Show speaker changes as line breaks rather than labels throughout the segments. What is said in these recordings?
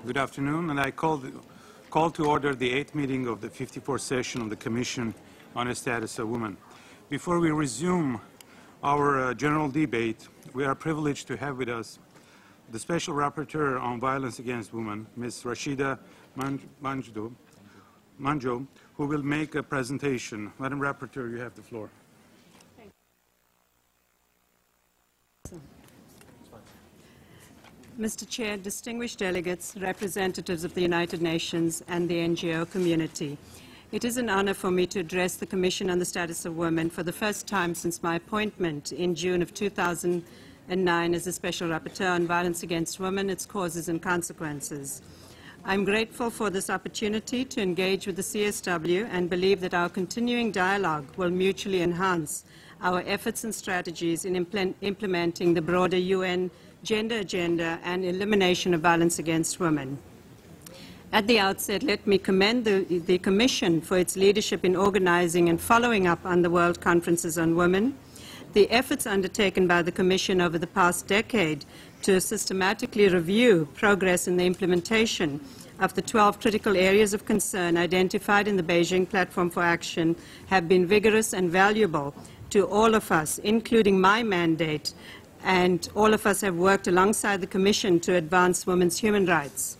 Good afternoon, and I call to order the 8th meeting of the 54th session of the Commission on the Status of Women. Before we resume our general debate, we are privileged to have with us the Special Rapporteur on Violence Against Women, Ms. Rashida Manjoo, who will make a presentation. Madam Rapporteur, you have the floor.
Mr. Chair, distinguished delegates, representatives of the United Nations and the NGO community, it is an honor for me to address the Commission on the Status of Women for the first time since my appointment in June of 2009 as a Special Rapporteur on Violence Against Women, its causes and consequences. I'm grateful for this opportunity to engage with the CSW and believe that our continuing dialogue will mutually enhance our efforts and strategies in implementing the broader UN gender agenda and elimination of violence against women. At the outset, let me commend the Commission for its leadership in organizing and following up on the World Conferences on Women, the efforts undertaken by the Commission over the past decade to systematically review progress in the implementation of the 12 critical areas of concern identified in the Beijing Platform for Action have been vigorous and valuable to all of us, including my mandate, and all of us have worked alongside the Commission to advance women's human rights.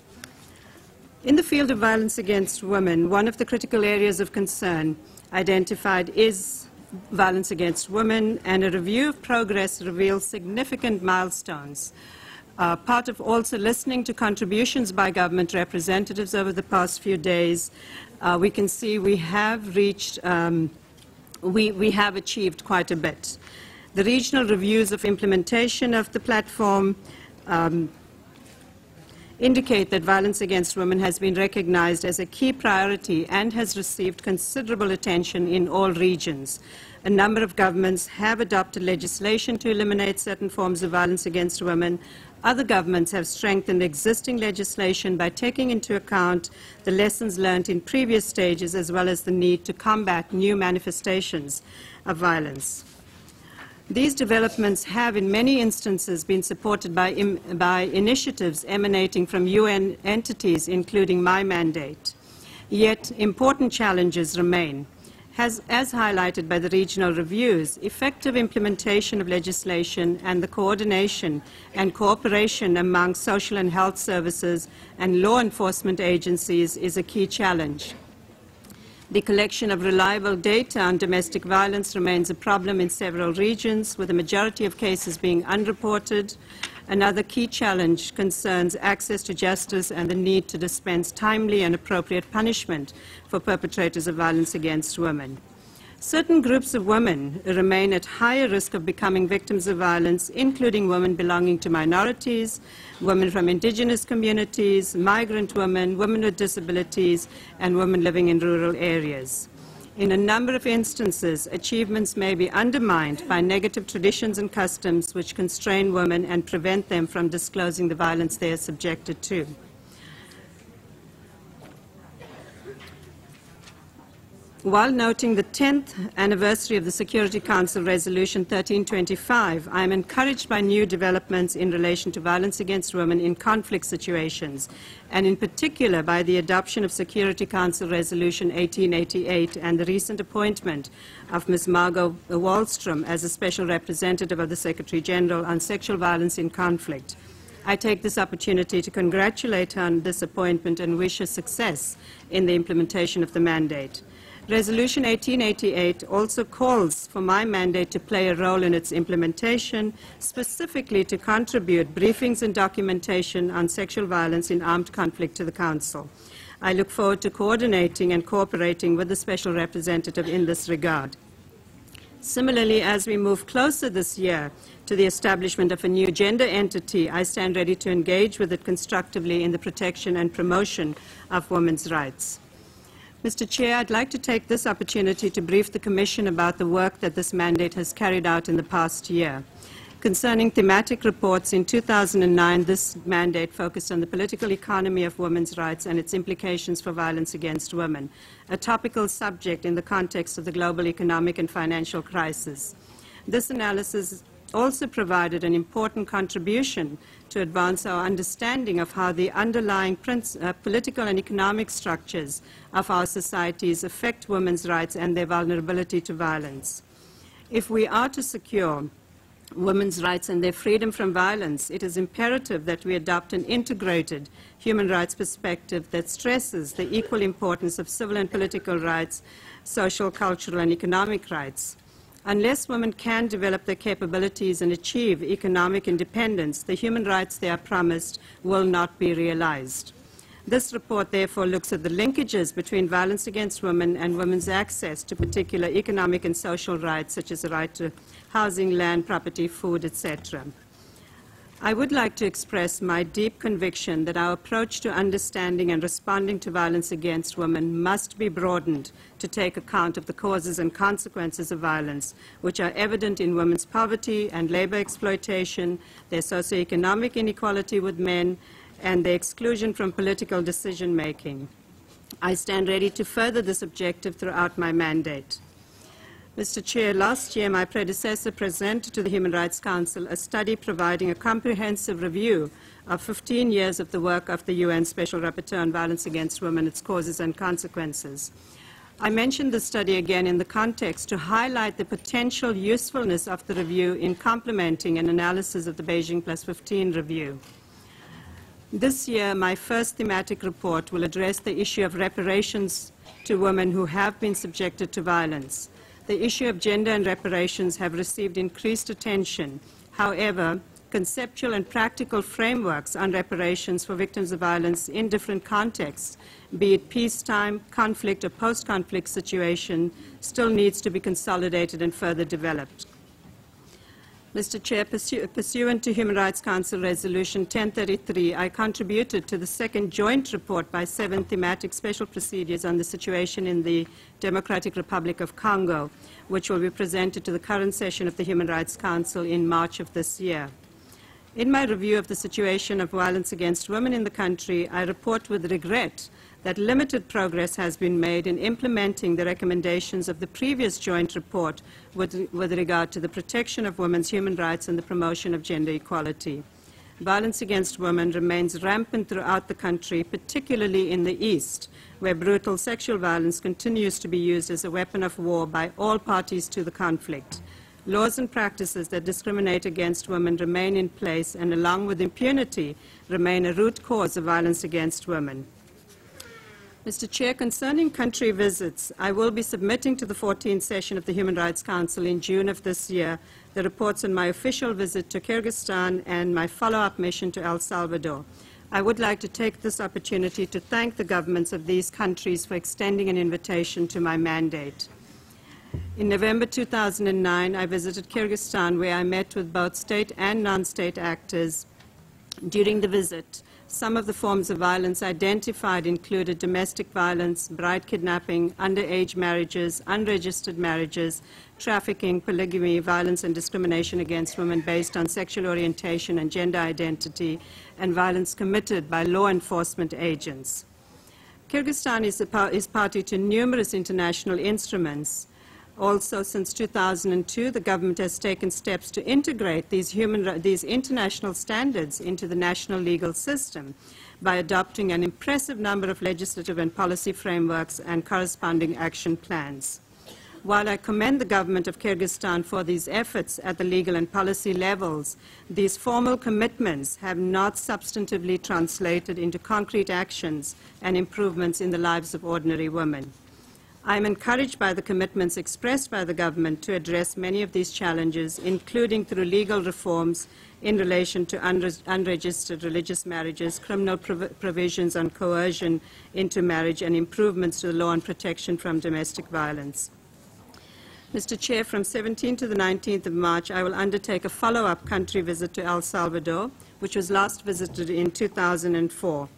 In the field of violence against women, one of the critical areas of concern identified is violence against women, and a review of progress reveals significant milestones. Part of also listening to contributions by government representatives over the past few days, we can see we have reached, we have achieved quite a bit. The regional reviews of implementation of the platform indicate that violence against women has been recognized as a key priority and has received considerable attention in all regions. A number of governments have adopted legislation to eliminate certain forms of violence against women. Other governments have strengthened existing legislation by taking into account the lessons learned in previous stages, as well as the need to combat new manifestations of violence. These developments have, in many instances, been supported by initiatives emanating from UN entities, including my mandate. Yet, important challenges remain. As highlighted by the regional reviews, effective implementation of legislation and the coordination and cooperation among social and health services and law enforcement agencies is a key challenge. The collection of reliable data on domestic violence remains a problem in several regions, with the majority of cases being unreported. Another key challenge concerns access to justice and the need to dispense timely and appropriate punishment for perpetrators of violence against women. Certain groups of women remain at higher risk of becoming victims of violence, including women belonging to minorities, women from indigenous communities, migrant women, women with disabilities, and women living in rural areas. In a number of instances, achievements may be undermined by negative traditions and customs which constrain women and prevent them from disclosing the violence they are subjected to. While noting the 10th anniversary of the Security Council Resolution 1325, I am encouraged by new developments in relation to violence against women in conflict situations, and in particular by the adoption of Security Council Resolution 1888 and the recent appointment of Ms. Margot Wallström as a Special Representative of the Secretary General on Sexual Violence in Conflict. I take this opportunity to congratulate her on this appointment and wish her success in the implementation of the mandate. Resolution 1888 also calls for my mandate to play a role in its implementation, specifically to contribute briefings and documentation on sexual violence in armed conflict to the Council. I look forward to coordinating and cooperating with the Special Representative in this regard. Similarly, as we move closer this year to the establishment of a new gender entity, I stand ready to engage with it constructively in the protection and promotion of women's rights. Mr. Chair, I'd like to take this opportunity to brief the Commission about the work that this mandate has carried out in the past year. Concerning thematic reports, in 2009, this mandate focused on the political economy of women's rights and its implications for violence against women, a topical subject in the context of the global economic and financial crisis. This analysis also provided an important contribution to advance our understanding of how the underlying political and economic structures of our societies affect women's rights and their vulnerability to violence. If we are to secure women's rights and their freedom from violence, it is imperative that we adopt an integrated human rights perspective that stresses the equal importance of civil and political rights, social, cultural, and economic rights. Unless women can develop their capabilities and achieve economic independence, the human rights they are promised will not be realized. This report, therefore, looks at the linkages between violence against women and women's access to particular economic and social rights, such as the right to housing, land, property, food, etc. I would like to express my deep conviction that our approach to understanding and responding to violence against women must be broadened to take account of the causes and consequences of violence, which are evident in women's poverty and labor exploitation, their socioeconomic inequality with men, and their exclusion from political decision-making. I stand ready to further this objective throughout my mandate. Mr. Chair, last year my predecessor presented to the Human Rights Council a study providing a comprehensive review of 15 years of the work of the UN Special Rapporteur on Violence Against Women, its causes and consequences. I mentioned the study again in the context to highlight the potential usefulness of the review in complementing an analysis of the Beijing +15 review. This year, my first thematic report will address the issue of reparations to women who have been subjected to violence. The issue of gender and reparations have received increased attention. However, conceptual and practical frameworks on reparations for victims of violence in different contexts, be it peacetime, conflict, or post-conflict situation, still needs to be consolidated and further developed. Mr. Chair, pursuant to Human Rights Council Resolution 1033, I contributed to the second joint report by 7 thematic special procedures on the situation in the Democratic Republic of Congo, which will be presented to the current session of the Human Rights Council in March of this year. In my review of the situation of violence against women in the country, I report with regret that limited progress has been made in implementing the recommendations of the previous joint report with regard to the protection of women's human rights and the promotion of gender equality. Violence against women remains rampant throughout the country, particularly in the East, where brutal sexual violence continues to be used as a weapon of war by all parties to the conflict. Laws and practices that discriminate against women remain in place and, along with impunity, remain a root cause of violence against women. Mr. Chair, concerning country visits, I will be submitting to the 14th session of the Human Rights Council in June of this year the reports on my official visit to Kyrgyzstan and my follow-up mission to El Salvador. I would like to take this opportunity to thank the governments of these countries for extending an invitation to my mandate. In November 2009, I visited Kyrgyzstan, where I met with both state and non-state actors. During the visit, some of the forms of violence identified included domestic violence, bride kidnapping, underage marriages, unregistered marriages, trafficking, polygamy, violence and discrimination against women based on sexual orientation and gender identity, and violence committed by law enforcement agents. Kyrgyzstan is party to numerous international instruments. Also, since 2002, the government has taken steps to integrate these international standards into the national legal system by adopting an impressive number of legislative and policy frameworks and corresponding action plans. While I commend the government of Kyrgyzstan for these efforts at the legal and policy levels, these formal commitments have not substantively translated into concrete actions and improvements in the lives of ordinary women. I am encouraged by the commitments expressed by the government to address many of these challenges, including through legal reforms in relation to unregistered religious marriages, criminal provisions on coercion into marriage, and improvements to the law on protection from domestic violence. Mr. Chair, from 17th to the 19th of March, I will undertake a follow-up country visit to El Salvador, which was last visited in 2004.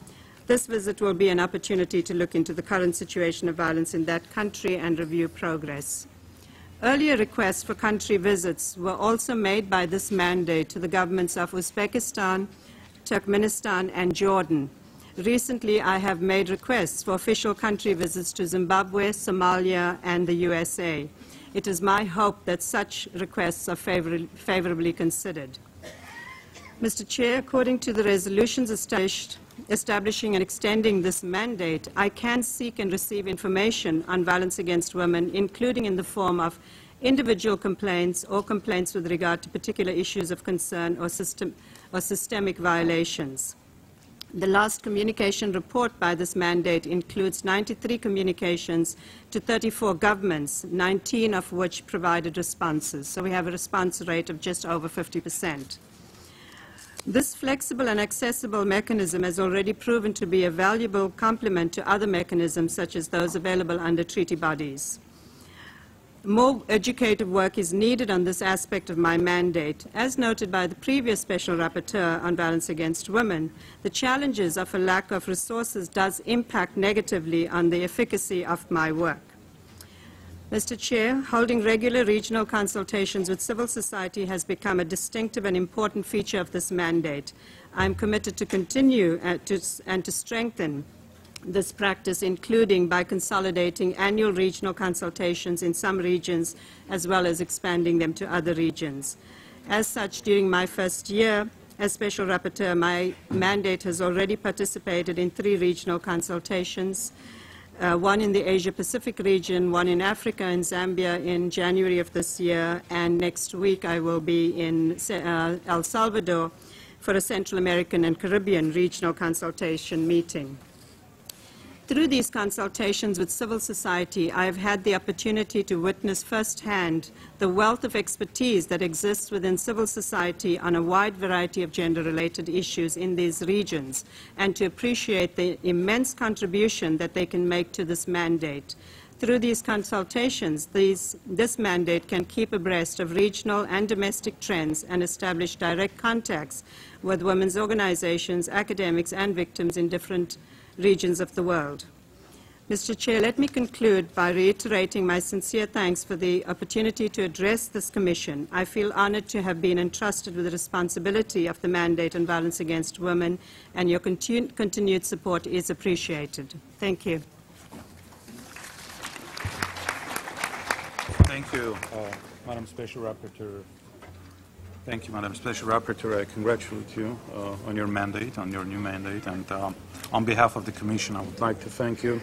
This visit will be an opportunity to look into the current situation of violence in that country and review progress. Earlier requests for country visits were also made by this mandate to the governments of Uzbekistan, Turkmenistan, and Jordan. Recently, I have made requests for official country visits to Zimbabwe, Somalia, and the USA. It is my hope that such requests are favorably considered. Mr. Chair, according to the resolutions establishing and extending this mandate, I can seek and receive information on violence against women, including in the form of individual complaints or complaints with regard to particular issues of concern or systemic violations. The last communication report by this mandate includes 93 communications to 34 governments, 19 of which provided responses. So we have a response rate of just over 50%. This flexible and accessible mechanism has already proven to be a valuable complement to other mechanisms such as those available under treaty bodies. More educative work is needed on this aspect of my mandate. As noted by the previous Special Rapporteur on violence against women, the challenges of a lack of resources does impact negatively on the efficacy of my work. Mr. Chair, holding regular regional consultations with civil society has become a distinctive and important feature of this mandate. I am committed to continue and to strengthen this practice, including by consolidating annual regional consultations in some regions, as well as expanding them to other regions. As such, during my first year as Special Rapporteur, my mandate has already participated in 3 regional consultations, one in the Asia-Pacific region, one in Africa and Zambia in January of this year, and next week I will be in El Salvador for a Central American and Caribbean regional consultation meeting. Through these consultations with civil society, I have had the opportunity to witness firsthand the wealth of expertise that exists within civil society on a wide variety of gender-related issues in these regions, and to appreciate the immense contribution that they can make to this mandate. Through these consultations, this mandate can keep abreast of regional and domestic trends and establish direct contacts with women's organizations, academics, and victims in different regions of the world. Mr. Chair, let me conclude by reiterating my sincere thanks for the opportunity to address this Commission. I feel honored to have been entrusted with the responsibility of the mandate on violence against women, and your continued support is appreciated. Thank you.
Thank you, Madam Special Rapporteur. Thank you, Madam Special Rapporteur. I congratulate you on your mandate, on your new mandate, and on behalf of the Commission, I would like to thank you,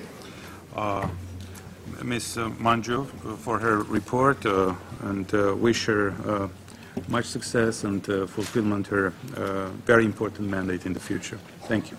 Ms. Manjoo, for her report, and wish her much success and fulfillment of her very important mandate in the future. Thank you.